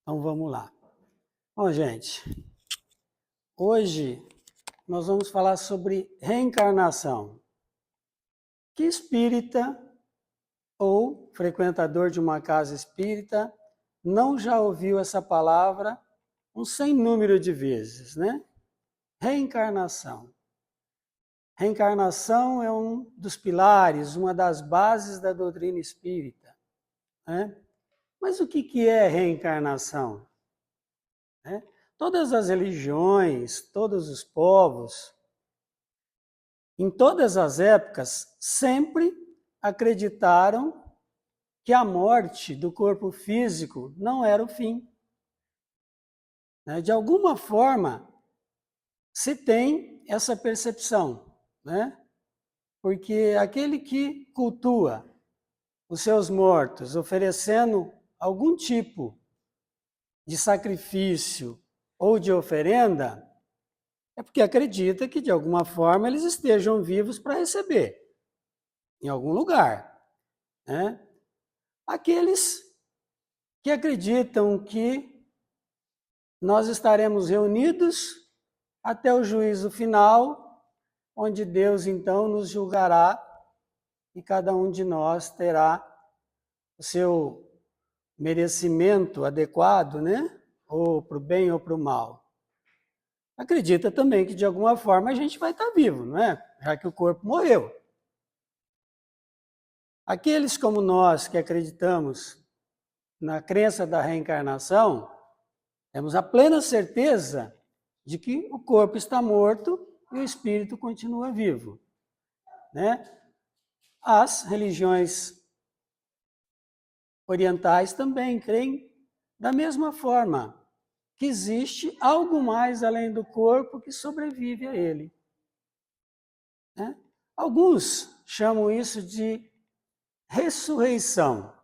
Então vamos lá. Bom, gente, hoje nós vamos falar sobre reencarnação. Que espírita ou frequentador de uma casa espírita não já ouviu essa palavra um sem número de vezes, né? Reencarnação. Reencarnação é um dos pilares, uma das bases da doutrina espírita, né? Mas o que é reencarnação? Todas as religiões, todos os povos, em todas as épocas, sempre acreditaram que a morte do corpo físico não era o fim. De alguma forma, se tem essa percepção, né? Porque aquele que cultua os seus mortos, oferecendo algum tipo de sacrifício ou de oferenda, é porque acredita que de alguma forma eles estejam vivos para receber, em algum lugar, né? Aqueles que acreditam que nós estaremos reunidos até o juízo final, onde Deus então nos julgará e cada um de nós terá o seu merecimento adequado, né? Ou para o bem ou para o mal. Acredita também que de alguma forma a gente vai estar vivo, não é? Já que o corpo morreu. Aqueles como nós que acreditamos na crença da reencarnação, temos a plena certeza de que o corpo está morto e o espírito continua vivo, né? As religiões orientais também creem da mesma forma, que existe algo mais além do corpo que sobrevive a ele, né? Alguns chamam isso de ressurreição,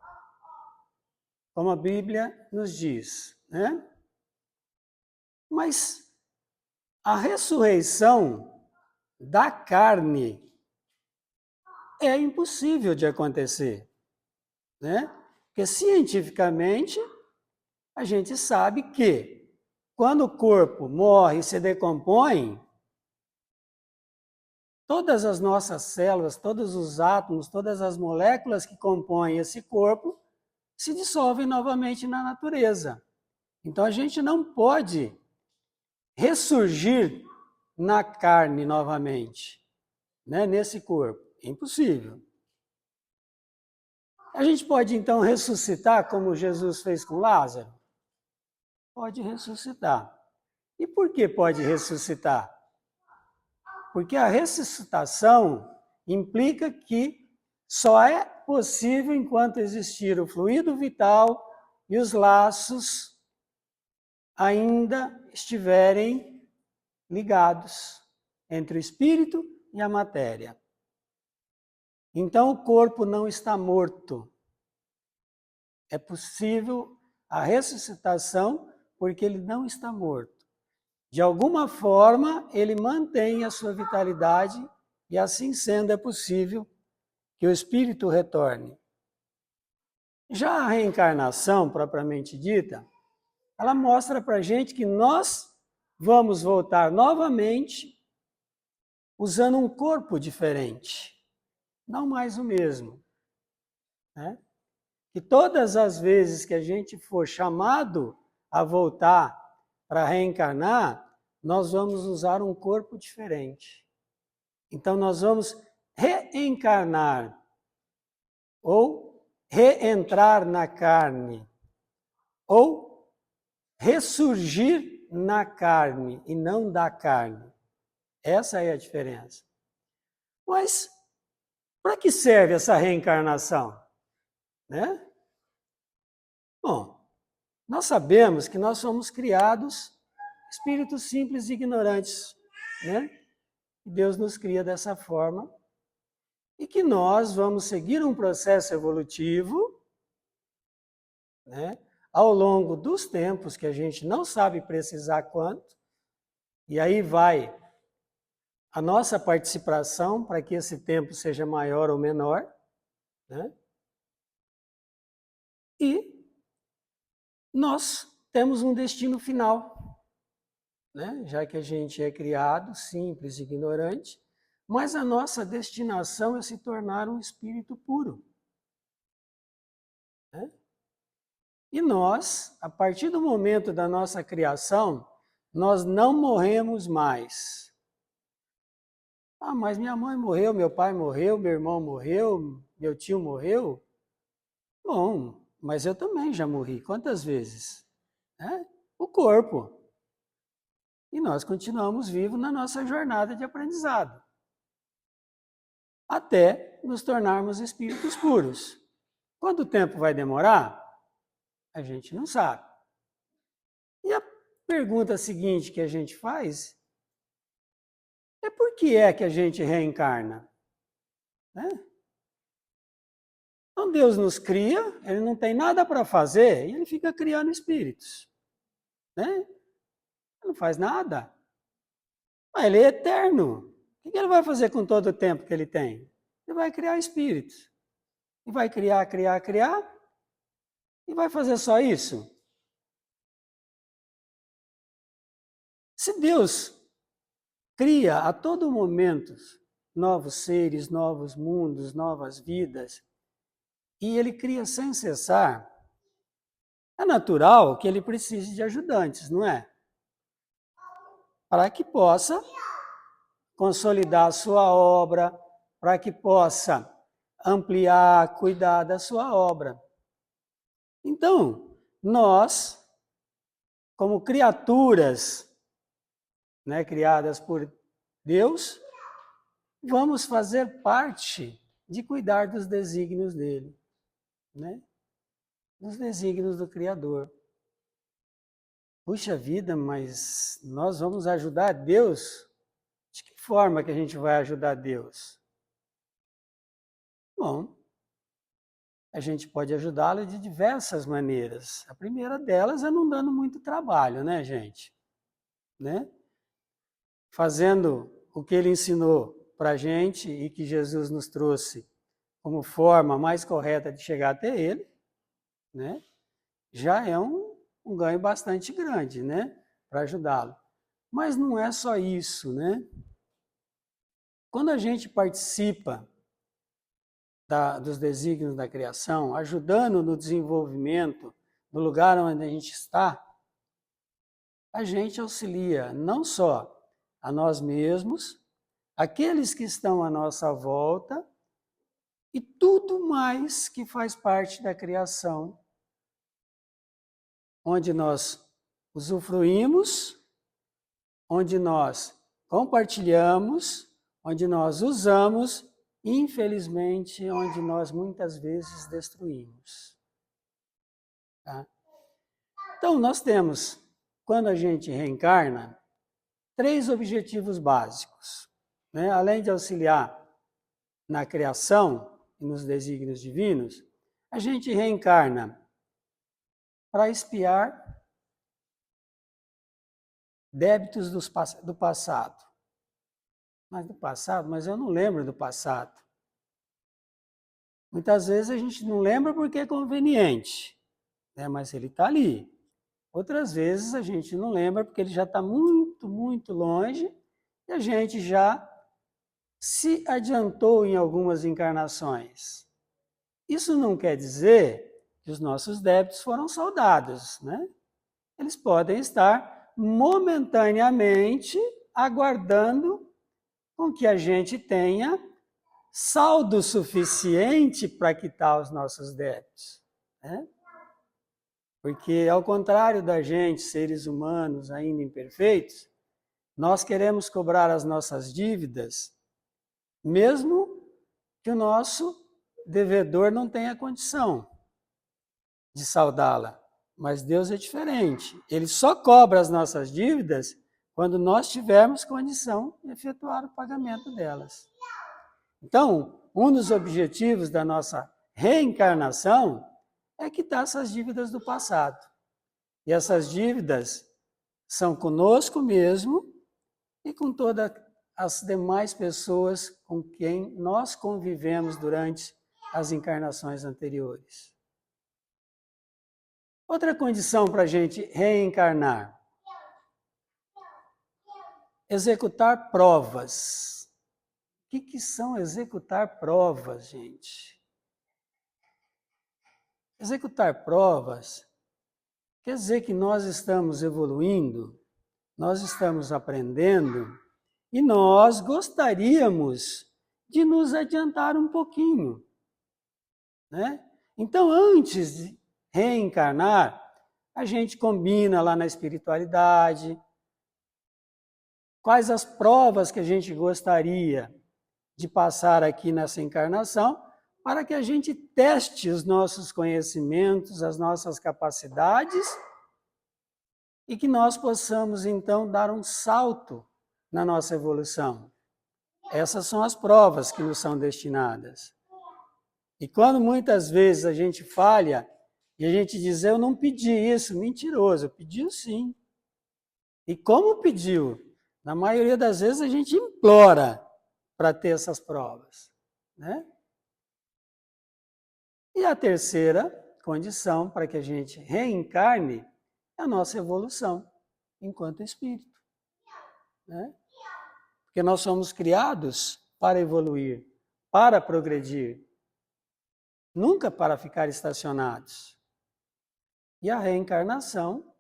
como a Bíblia nos diz, né? Mas a ressurreição da carne é impossível de acontecer, né? Porque cientificamente a gente sabe que quando o corpo morre e se decompõe, todas as nossas células, todos os átomos, todas as moléculas que compõem esse corpo se dissolvem novamente na natureza. Então a gente não pode ressurgir na carne novamente, né, nesse corpo. É impossível. A gente pode então ressuscitar como Jesus fez com Lázaro? Pode ressuscitar. E por que pode ressuscitar? Porque a ressuscitação implica que só é possível enquanto existir o fluido vital e os laços ainda estiverem ligados entre o espírito e a matéria. Então o corpo não está morto. É possível a ressuscitação porque ele não está morto. De alguma forma, ele mantém a sua vitalidade e assim sendo é possível que o espírito retorne. Já a reencarnação, propriamente dita, ela mostra para a gente que nós vamos voltar novamente usando um corpo diferente, não mais o mesmo, né? Que todas as vezes que a gente for chamado a voltar para reencarnar, nós vamos usar um corpo diferente. Então nós vamos reencarnar ou reentrar na carne ou ressurgir na carne e não da carne. Essa é a diferença. Mas para que serve essa reencarnação? Né? Bom, nós sabemos que nós somos criados espíritos simples e ignorantes, né? Deus nos cria dessa forma e que nós vamos seguir um processo evolutivo, né? Ao longo dos tempos, que a gente não sabe precisar quanto, e aí vai a nossa participação para que esse tempo seja maior ou menor, né? E nós temos um destino final, né? Já que a gente é criado simples, ignorante, mas a nossa destinação é se tornar um espírito puro, né? E nós, a partir do momento da nossa criação, nós não morremos mais. Ah, mas minha mãe morreu, meu pai morreu, meu irmão morreu, meu tio morreu. Bom, mas eu também já morri. Quantas vezes? O corpo. E nós continuamos vivos na nossa jornada de aprendizado. Até nos tornarmos espíritos puros. Quanto tempo vai demorar? A gente não sabe. E a pergunta seguinte que a gente faz é por que é que a gente reencarna? Né? Então Deus nos cria, Ele não tem nada para fazer e Ele fica criando espíritos. Né? Ele não faz nada. Mas Ele é eterno. O que Ele vai fazer com todo o tempo que Ele tem? Ele vai criar espíritos. E vai criar, e vai fazer só isso? Se Deus cria a todo momento novos seres, novos mundos, novas vidas, e Ele cria sem cessar, é natural que Ele precise de ajudantes, não é? Para que possa consolidar a sua obra, para que possa ampliar, cuidar da sua obra. Então, nós, como criaturas, né, criadas por Deus, vamos fazer parte de cuidar dos desígnios dele, né? Dos desígnios do Criador. Puxa vida, mas nós vamos ajudar Deus? De que forma que a gente vai ajudar Deus? Bom, a gente pode ajudá-lo de diversas maneiras. A primeira delas é não dando muito trabalho, né, gente? Né? Fazendo o que ele ensinou para a gente e que Jesus nos trouxe como forma mais correta de chegar até ele, né? Já é um ganho bastante grande, né? Para ajudá-lo. Mas não é só isso, né? Quando a gente participa dos desígnios da criação, ajudando no desenvolvimento do lugar onde a gente está, a gente auxilia não só a nós mesmos, aqueles que estão à nossa volta e tudo mais que faz parte da criação, onde nós usufruímos, onde nós compartilhamos, onde nós usamos, infelizmente, onde nós muitas vezes destruímos. Tá? Então, nós temos, quando a gente reencarna, 3 objetivos básicos. Né? Além de auxiliar na criação e nos desígnios divinos, a gente reencarna para expiar débitos do passado. Mas eu não lembro do passado. Muitas vezes a gente não lembra porque é conveniente, né? Mas ele está ali. Outras vezes a gente não lembra porque ele já está muito, muito longe e a gente já se adiantou em algumas encarnações. Isso não quer dizer que os nossos débitos foram saldados, né? Eles podem estar momentaneamente aguardando com que a gente tenha saldo suficiente para quitar os nossos débitos, né? Porque, ao contrário da gente, seres humanos ainda imperfeitos, nós queremos cobrar as nossas dívidas, mesmo que o nosso devedor não tenha condição de saldá-la. Mas Deus é diferente. Ele só cobra as nossas dívidas quando nós tivermos condição de efetuar o pagamento delas. Então, um dos objetivos da nossa reencarnação é quitar essas dívidas do passado. E essas dívidas são conosco mesmo e com todas as demais pessoas com quem nós convivemos durante as encarnações anteriores. Outra condição para a gente reencarnar. Executar provas. O que são executar provas, gente? Executar provas quer dizer que nós estamos evoluindo, nós estamos aprendendo e nós gostaríamos de nos adiantar um pouquinho, né? Então, antes de reencarnar, a gente combina lá na espiritualidade quais as provas que a gente gostaria de passar aqui nessa encarnação, para que a gente teste os nossos conhecimentos, as nossas capacidades e que nós possamos, então, dar um salto na nossa evolução. Essas são as provas que nos são destinadas. E quando muitas vezes a gente falha e a gente diz, eu não pedi isso, mentiroso, pediu sim. E como pediu? Na maioria das vezes a gente implora para ter essas provas, né? E a terceira condição para que a gente reencarne é a nossa evolução enquanto espírito, né? Porque nós somos criados para evoluir, para progredir, nunca para ficar estacionados. E a reencarnação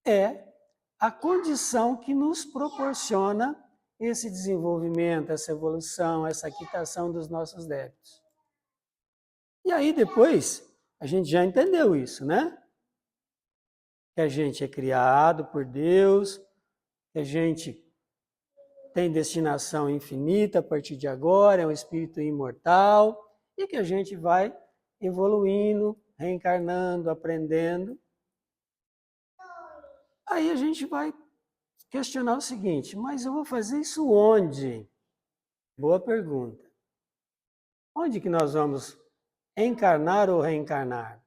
é a condição que nos proporciona esse desenvolvimento, essa evolução, essa quitação dos nossos débitos. E aí depois, a gente já entendeu isso, né? Que a gente é criado por Deus, que a gente tem destinação infinita a partir de agora, é um espírito imortal, e que a gente vai evoluindo, reencarnando, aprendendo. Aí a gente vai questionar o seguinte, mas eu vou fazer isso onde? Boa pergunta. Onde que nós vamos encarnar ou reencarnar?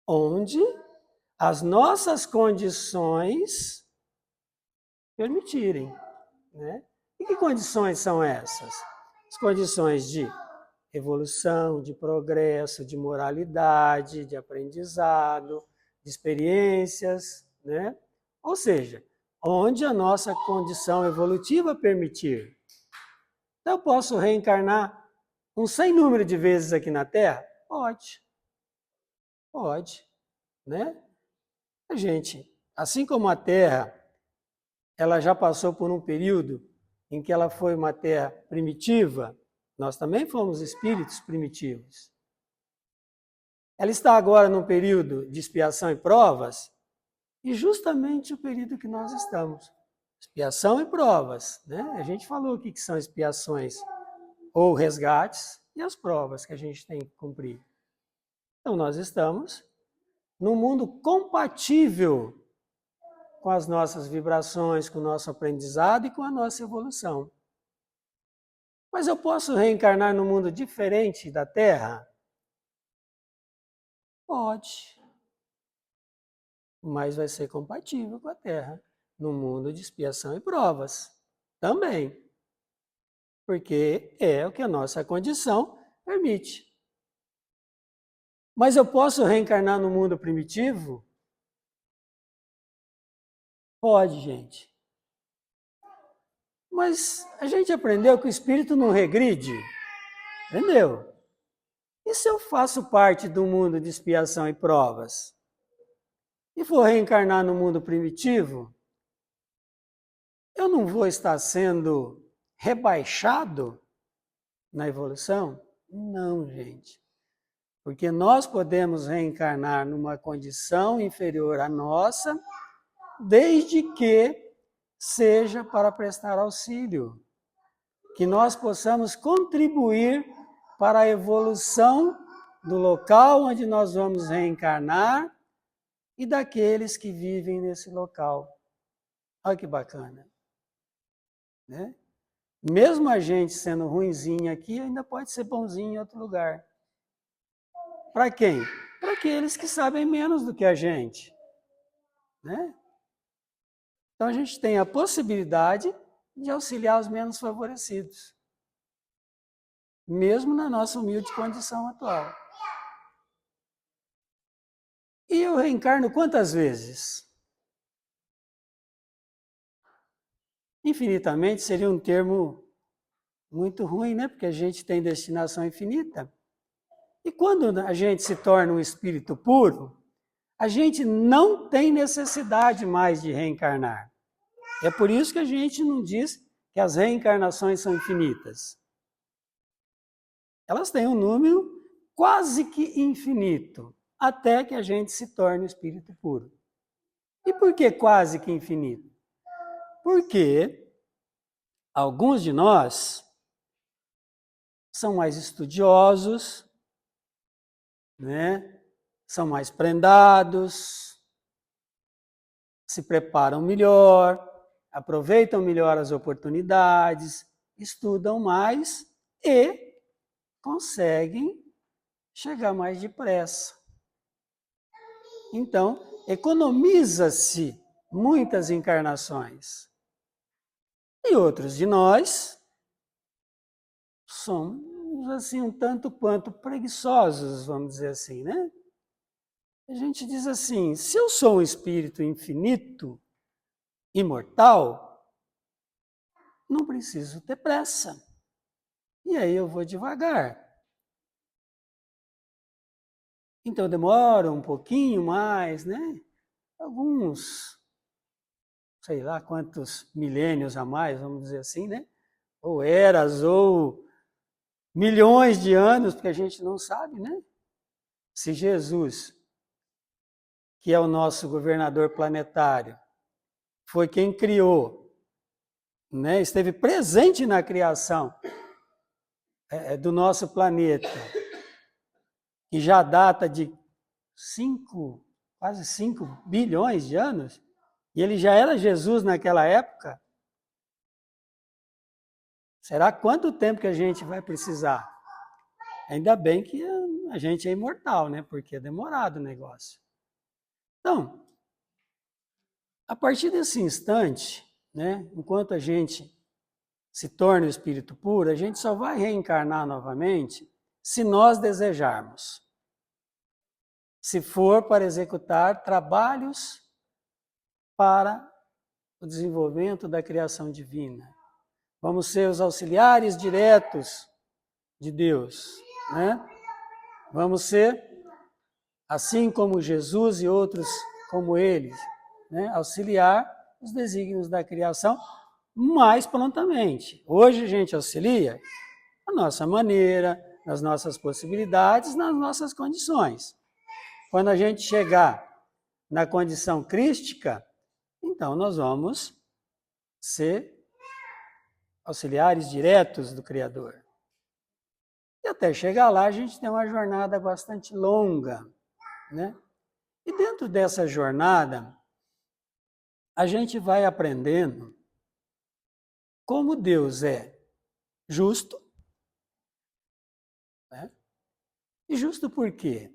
Onde as nossas condições permitirem, né? E que condições são essas? As condições de evolução, de progresso, de moralidade, de aprendizado, de experiências, né? Ou seja, onde a nossa condição evolutiva permitir. Então, eu posso reencarnar um sem número de vezes aqui na Terra? Pode. Pode, né? A gente, assim como a Terra, ela já passou por um período em que ela foi uma Terra primitiva, nós também fomos espíritos primitivos. Ela está agora num período de expiação e provas, e justamente o período que nós estamos. Expiação e provas, né? A gente falou o que são expiações ou resgates e as provas que a gente tem que cumprir. Então, nós estamos num mundo compatível com as nossas vibrações, com o nosso aprendizado e com a nossa evolução. Mas eu posso reencarnar num mundo diferente da Terra? Pode. Mas vai ser compatível com a Terra, num mundo de expiação e provas. Também. Porque é o que a nossa condição permite. Mas eu posso reencarnar no mundo primitivo? Pode, gente. Mas a gente aprendeu que o espírito não regride. Entendeu? E se eu faço parte do mundo de expiação e provas? E for reencarnar no mundo primitivo? Eu não vou estar sendo rebaixado na evolução? Não, gente. Porque nós podemos reencarnar numa condição inferior à nossa, desde que seja para prestar auxílio, que nós possamos contribuir para a evolução do local onde nós vamos reencarnar e daqueles que vivem nesse local. Olha que bacana, né? Mesmo a gente sendo ruinzinho aqui, ainda pode ser bonzinho em outro lugar. Para quem? Para aqueles que sabem menos do que a gente, né? Então a gente tem a possibilidade de auxiliar os menos favorecidos, mesmo na nossa humilde condição atual. E eu reencarno quantas vezes? Infinitamente seria um termo muito ruim, né? Porque a gente tem destinação infinita. E quando a gente se torna um espírito puro, a gente não tem necessidade mais de reencarnar. É por isso que a gente não diz que as reencarnações são infinitas. Elas têm um número quase que infinito, até que a gente se torne espírito puro. E por que quase que infinito? Porque alguns de nós são mais estudiosos, né? São mais prendados, se preparam melhor, aproveitam melhor as oportunidades, estudam mais e conseguem chegar mais depressa. Então, economiza-se muitas encarnações. E outros de nós somos assim um tanto quanto preguiçosos, vamos dizer assim, né? A gente diz assim, se eu sou um espírito infinito, imortal, não preciso ter pressa. E aí eu vou devagar. Então demora um pouquinho mais, né? Alguns, sei lá quantos milênios a mais, vamos dizer assim, né? Ou eras, ou milhões de anos, porque a gente não sabe, né? Se Jesus, que é o nosso governador planetário, foi quem criou, né? Esteve presente na criação do nosso planeta, que já data de quase 5 bilhões de anos, e ele já era Jesus naquela época, será quanto tempo que a gente vai precisar? Ainda bem que a gente é imortal, né? Porque é demorado o negócio. Então, a partir desse instante, né, enquanto a gente se torna o espírito puro, a gente só vai reencarnar novamente se nós desejarmos. Se for para executar trabalhos para o desenvolvimento da criação divina. Vamos ser os auxiliares diretos de Deus, né? Vamos ser, assim como Jesus e outros como eles, né? Auxiliar os desígnios da criação mais prontamente. Hoje a gente auxilia a nossa maneira, nas nossas possibilidades, nas nossas condições. Quando a gente chegar na condição crística, então nós vamos ser auxiliares diretos do Criador. E até chegar lá, a gente tem uma jornada bastante longa, né? E dentro dessa jornada, a gente vai aprendendo como Deus é justo, né? E justo por quê?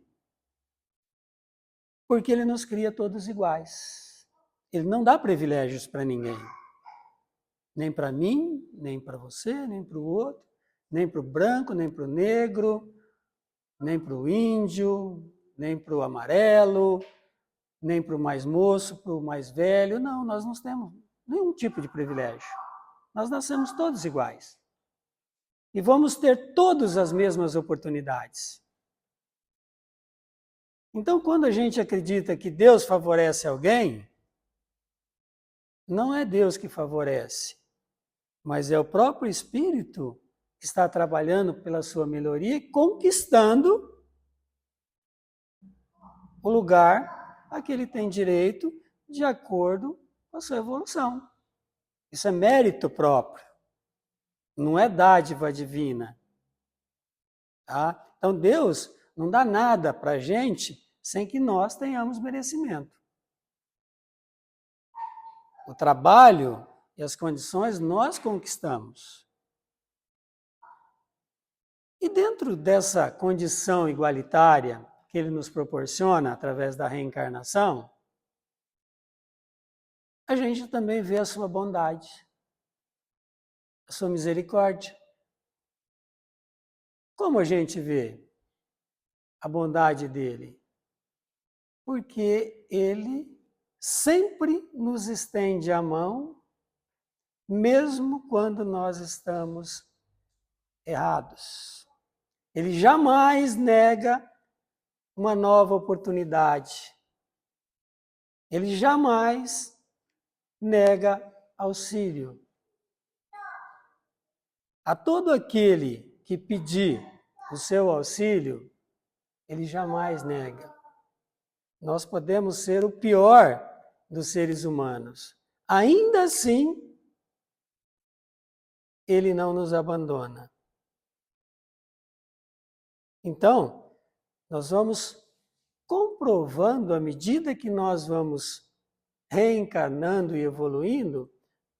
Porque Ele nos cria todos iguais. Ele não dá privilégios para ninguém. Nem para mim, nem para você, nem para o outro, nem para o branco, nem para o negro, nem para o índio, nem para o amarelo, nem para o mais moço, para o mais velho. Não, nós não temos nenhum tipo de privilégio. Nós nascemos todos iguais. E vamos ter todas as mesmas oportunidades. Então, quando a gente acredita que Deus favorece alguém, não é Deus que favorece, mas é o próprio Espírito que está trabalhando pela sua melhoria e conquistando o lugar a que ele tem direito de acordo com a sua evolução. Isso é mérito próprio, não é dádiva divina. Tá? Então Deus não dá nada para a gente sem que nós tenhamos merecimento. O trabalho e as condições nós conquistamos. E dentro dessa condição igualitária que ele nos proporciona através da reencarnação, a gente também vê a sua bondade, a sua misericórdia. Como a gente vê a bondade dele? Porque Ele sempre nos estende a mão, mesmo quando nós estamos errados. Ele jamais nega uma nova oportunidade. Ele jamais nega auxílio. A todo aquele que pedir o seu auxílio, ele jamais nega. Nós podemos ser o pior dos seres humanos. Ainda assim, ele não nos abandona. Então, nós vamos comprovando, à medida que nós vamos reencarnando e evoluindo,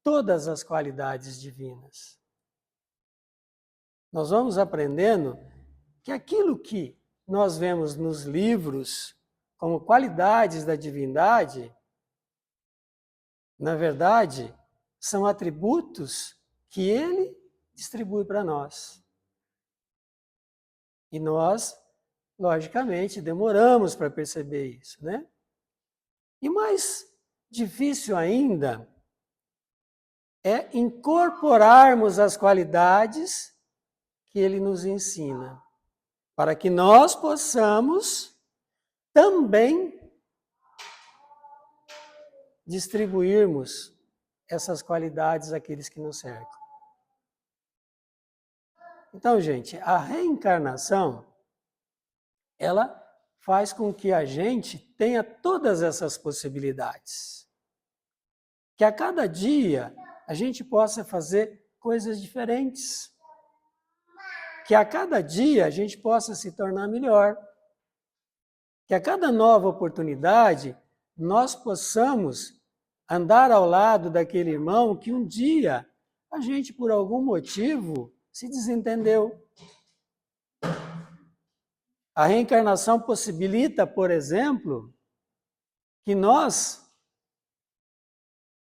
todas as qualidades divinas. Nós vamos aprendendo que aquilo que nós vemos nos livros como qualidades da divindade, na verdade, são atributos que ele distribui para nós. E nós, logicamente, demoramos para perceber isso, né? E mais difícil ainda é incorporarmos as qualidades que ele nos ensina, para que nós possamos também distribuirmos essas qualidades àqueles que nos cercam. Então, gente, a reencarnação, ela faz com que a gente tenha todas essas possibilidades. Que a cada dia a gente possa fazer coisas diferentes. Que a cada dia a gente possa se tornar melhor. Que a cada nova oportunidade nós possamos andar ao lado daquele irmão que um dia a gente, por algum motivo, se desentendeu. A reencarnação possibilita, por exemplo, que nós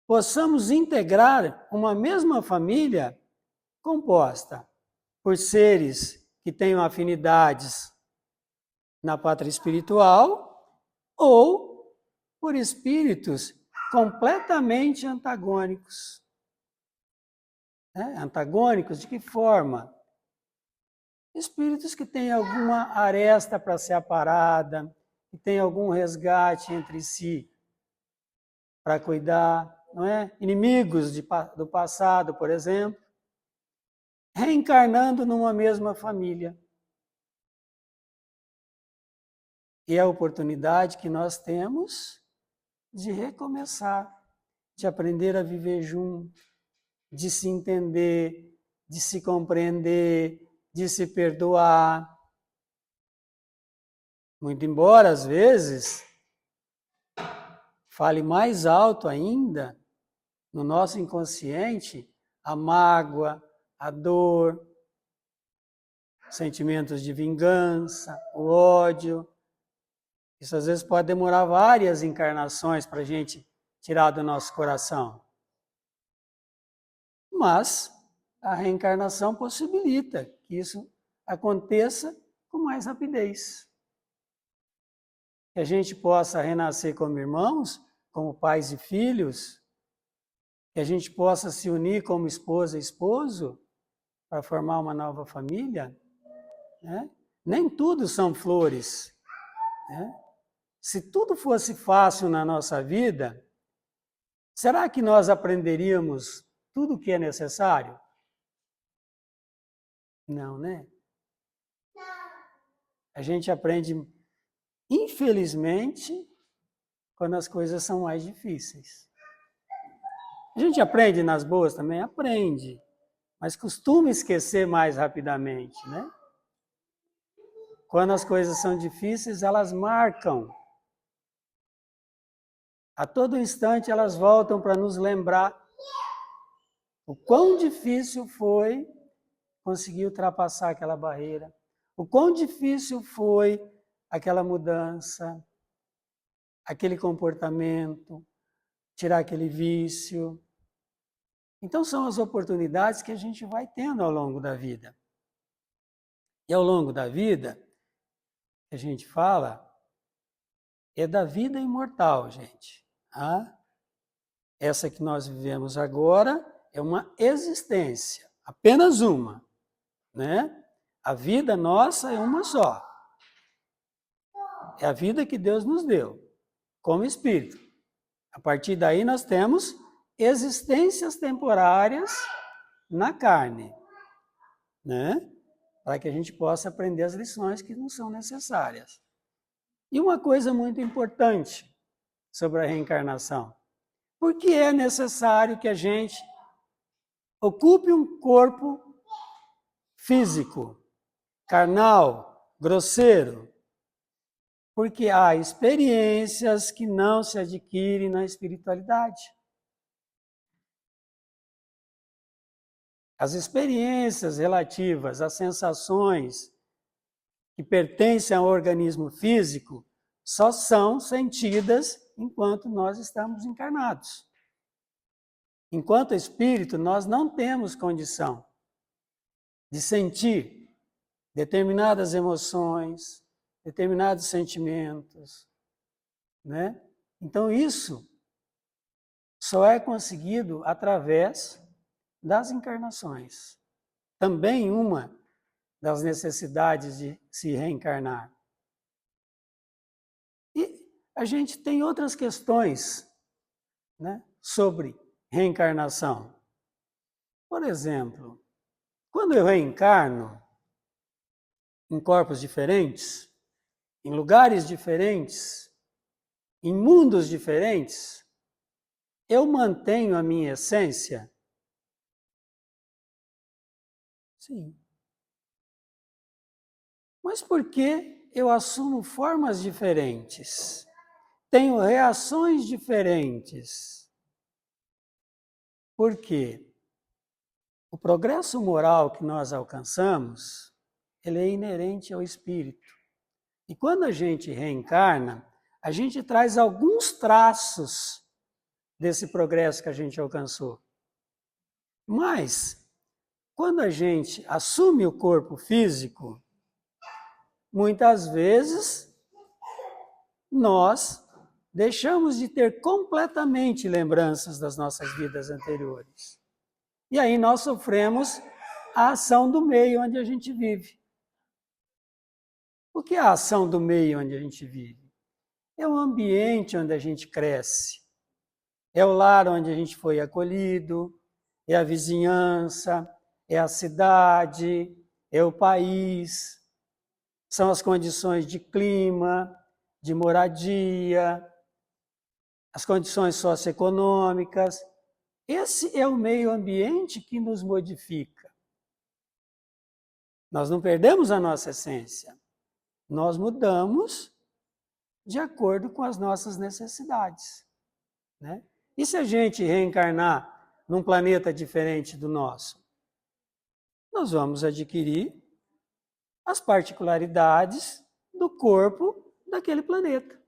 possamos integrar uma mesma família composta por seres que tenham afinidades na pátria espiritual ou por espíritos completamente antagônicos. Antagônicos de que forma? Espíritos que têm alguma aresta para ser aparada, que têm algum resgate entre si para cuidar, não é? Inimigos do passado, por exemplo, reencarnando numa mesma família. E é a oportunidade que nós temos de recomeçar, de aprender a viver junto, de se entender, de se compreender, de se perdoar. Muito embora, às vezes, fale mais alto ainda no nosso inconsciente a mágoa, a dor, sentimentos de vingança, o ódio. Isso às vezes pode demorar várias encarnações para a gente tirar do nosso coração. Mas a reencarnação possibilita que isso aconteça com mais rapidez. Que a gente possa renascer como irmãos, como pais e filhos, que a gente possa se unir como esposa e esposo para formar uma nova família. Né? Nem tudo são flores. Né? Se tudo fosse fácil na nossa vida, será que nós aprenderíamos tudo o que é necessário? Não, né? A gente aprende, infelizmente, quando as coisas são mais difíceis. A gente aprende nas boas também? Aprende, mas costuma esquecer mais rapidamente, né? Quando as coisas são difíceis, elas marcam. A todo instante elas voltam para nos lembrar o quão difícil foi conseguir ultrapassar aquela barreira, o quão difícil foi aquela mudança, aquele comportamento, tirar aquele vício. Então são as oportunidades que a gente vai tendo ao longo da vida. E ao longo da vida, a gente fala, é da vida imortal, gente. Tá? Essa que nós vivemos agora é uma existência, apenas uma, né? A vida nossa é uma só. É a vida que Deus nos deu, como espírito. A partir daí nós temos existências temporárias na carne, né? Para que a gente possa aprender as lições que não são necessárias. E uma coisa muito importante sobre a reencarnação. Por que é necessário que a gente ocupe um corpo físico, carnal, grosseiro? Porque há experiências que não se adquirem na espiritualidade. As experiências relativas às sensações que pertencem ao organismo físico só são sentidas enquanto nós estamos encarnados. Enquanto espírito, nós não temos condição de sentir determinadas emoções, determinados sentimentos, né? Então isso só é conseguido através das encarnações. Também uma das necessidades de se reencarnar. E a gente tem outras questões, né, sobre reencarnação. Por exemplo, quando eu reencarno em corpos diferentes, em lugares diferentes, em mundos diferentes, eu mantenho a minha essência? Sim. Mas por que eu assumo formas diferentes? Tenho reações diferentes. Por quê? O progresso moral que nós alcançamos, ele é inerente ao espírito. E quando a gente reencarna, a gente traz alguns traços desse progresso que a gente alcançou. Mas, quando a gente assume o corpo físico, muitas vezes nós deixamos de ter completamente lembranças das nossas vidas anteriores. E aí nós sofremos a ação do meio onde a gente vive. O que é a ação do meio onde a gente vive? É o ambiente onde a gente cresce. É o lar onde a gente foi acolhido, é a vizinhança, é a cidade, é o país, são as condições de clima, de moradia, as condições socioeconômicas. Esse é o meio ambiente que nos modifica. Nós não perdemos a nossa essência. Nós mudamos de acordo com as nossas necessidades, né? E se a gente reencarnar num planeta diferente do nosso? Nós vamos adquirir as particularidades do corpo daquele planeta.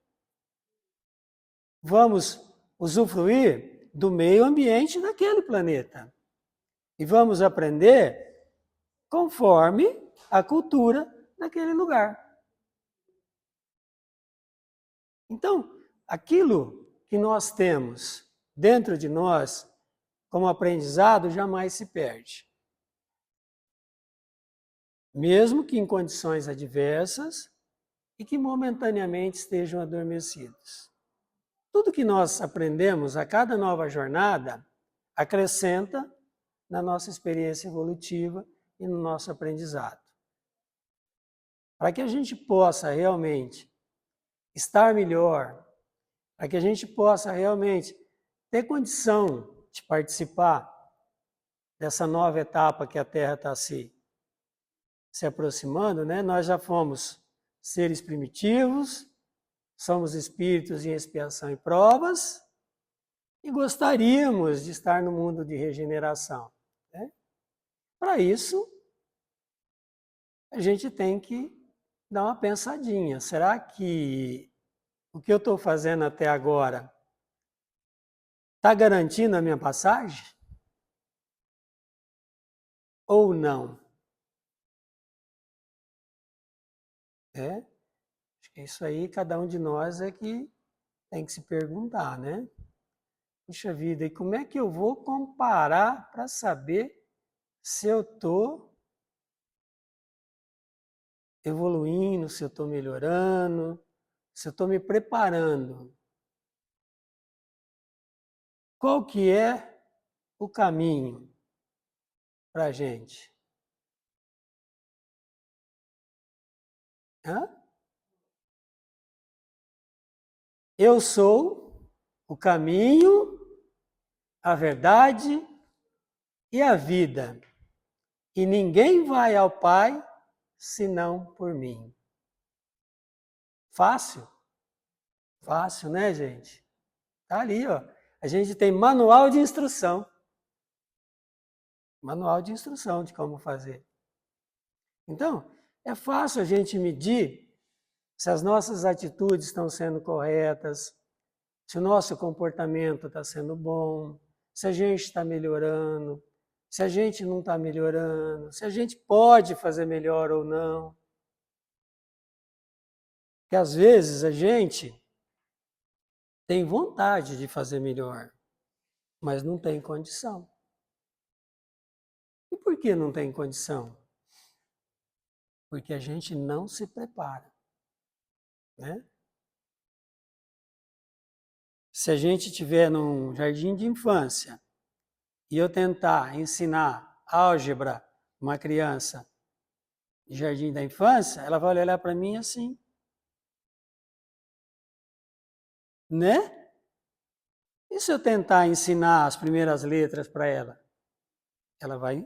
Vamos usufruir do meio ambiente daquele planeta. E vamos aprender conforme a cultura daquele lugar. Então, aquilo que nós temos dentro de nós como aprendizado jamais se perde. Mesmo que em condições adversas e que momentaneamente estejam adormecidos. Tudo que nós aprendemos a cada nova jornada acrescenta na nossa experiência evolutiva e no nosso aprendizado. Para que a gente possa realmente estar melhor, para que a gente possa realmente ter condição de participar dessa nova etapa que a Terra está se aproximando, né? Nós já fomos seres primitivos, somos espíritos em expiação e provas, e gostaríamos de estar no mundo de regeneração, né? Para isso, a gente tem que dar uma pensadinha. Será que o que eu estou fazendo até agora está garantindo a minha passagem? Ou não? Isso aí, cada um de nós é que tem que se perguntar, né? Puxa vida, e como é que eu vou comparar para saber se eu estou evoluindo, se eu estou melhorando, se eu estou me preparando? Qual que é o caminho para a gente? Hã? Eu sou o caminho, a verdade e a vida. E ninguém vai ao Pai senão por mim. Fácil? Fácil, né, gente? Tá ali, ó. A gente tem manual de instrução. Manual de instrução de como fazer. Então, é fácil a gente medir se as nossas atitudes estão sendo corretas, se o nosso comportamento está sendo bom, se a gente está melhorando, se a gente não está melhorando, se a gente pode fazer melhor ou não. Porque às vezes a gente tem vontade de fazer melhor, mas não tem condição. E por que não tem condição? Porque a gente não se prepara, né? Se a gente estiver num jardim de infância e eu tentar ensinar álgebra para uma criança de jardim da infância, ela vai olhar para mim assim, né? E se eu tentar ensinar as primeiras letras para ela? Ela vai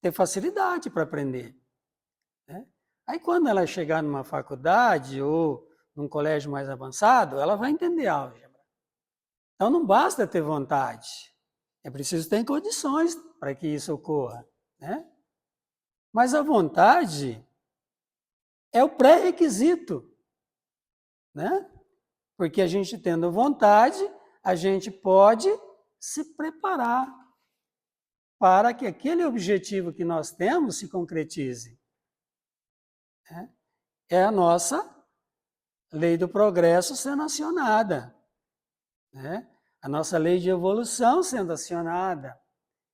ter facilidade para aprender, né? Aí quando ela chegar numa faculdade ou num colégio mais avançado, ela vai entender álgebra. Então não basta ter vontade, é preciso ter condições para que isso ocorra, né? Mas a vontade é o pré-requisito, né? Porque a gente tendo vontade, a gente pode se preparar para que aquele objetivo que nós temos se concretize. É a nossa lei do progresso sendo acionada, né? A nossa lei de evolução sendo acionada.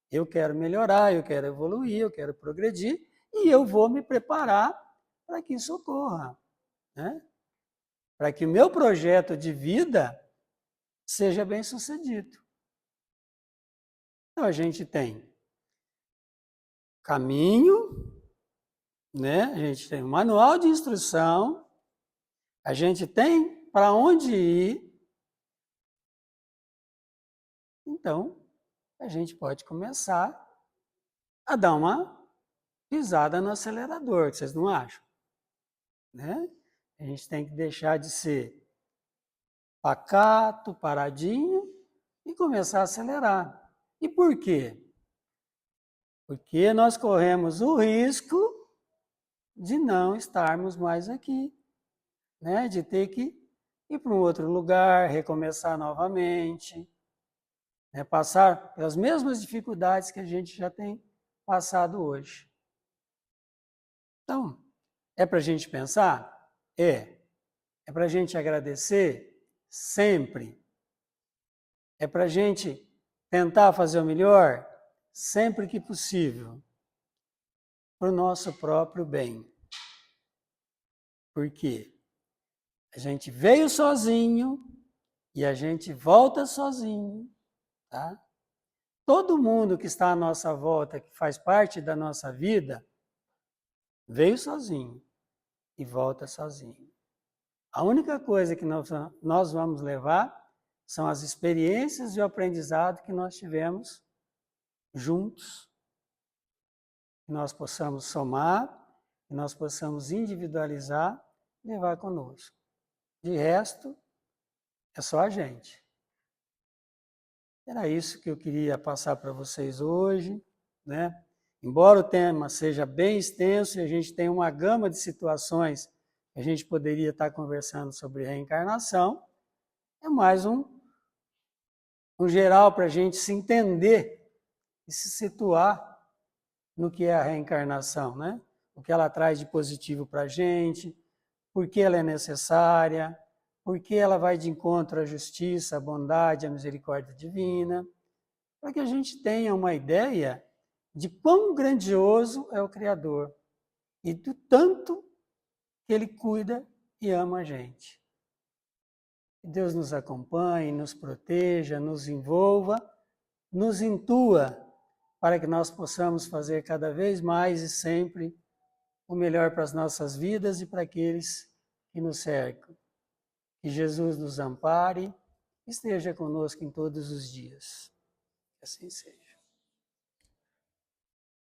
Eu quero melhorar, eu quero evoluir, eu quero progredir e eu vou me preparar para que isso ocorra, né? Para que o meu projeto de vida seja bem sucedido. Então a gente tem caminho, né? A gente tem um manual de instrução, a gente tem para onde ir. Então, a gente pode começar a dar uma pisada no acelerador, vocês não acham? Né? A gente tem que deixar de ser pacato, paradinho e começar a acelerar. E por quê? Porque nós corremos o risco de não estarmos mais aqui, né? De ter que ir para um outro lugar, recomeçar novamente, né? Passar pelas mesmas dificuldades que a gente já tem passado hoje. Então, é para a gente pensar? É. É para a gente agradecer? Sempre. É para a gente tentar fazer o melhor? Sempre que possível. Para o nosso próprio bem. Por quê? A gente veio sozinho e a gente volta sozinho, tá? Todo mundo que está à nossa volta, que faz parte da nossa vida, veio sozinho e volta sozinho. A única coisa que nós vamos levar são as experiências e o aprendizado que nós tivemos juntos. Que nós possamos somar, que nós possamos individualizar e levar conosco. De resto, é só a gente. Era isso que eu queria passar para vocês hoje, né? Embora o tema seja bem extenso e a gente tem uma gama de situações que a gente poderia estar conversando sobre reencarnação, é mais um geral para a gente se entender e se situar no que é a reencarnação, né? O que ela traz de positivo para a gente, porque ela é necessária, porque ela vai de encontro à justiça, à bondade, à misericórdia divina, para que a gente tenha uma ideia de quão grandioso é o Criador e do tanto que Ele cuida e ama a gente. Que Deus nos acompanhe, nos proteja, nos envolva, nos intua, para que nós possamos fazer cada vez mais e sempre o melhor para as nossas vidas e para aqueles que nos cercam. Que Jesus nos ampare e esteja conosco em todos os dias. Que assim seja.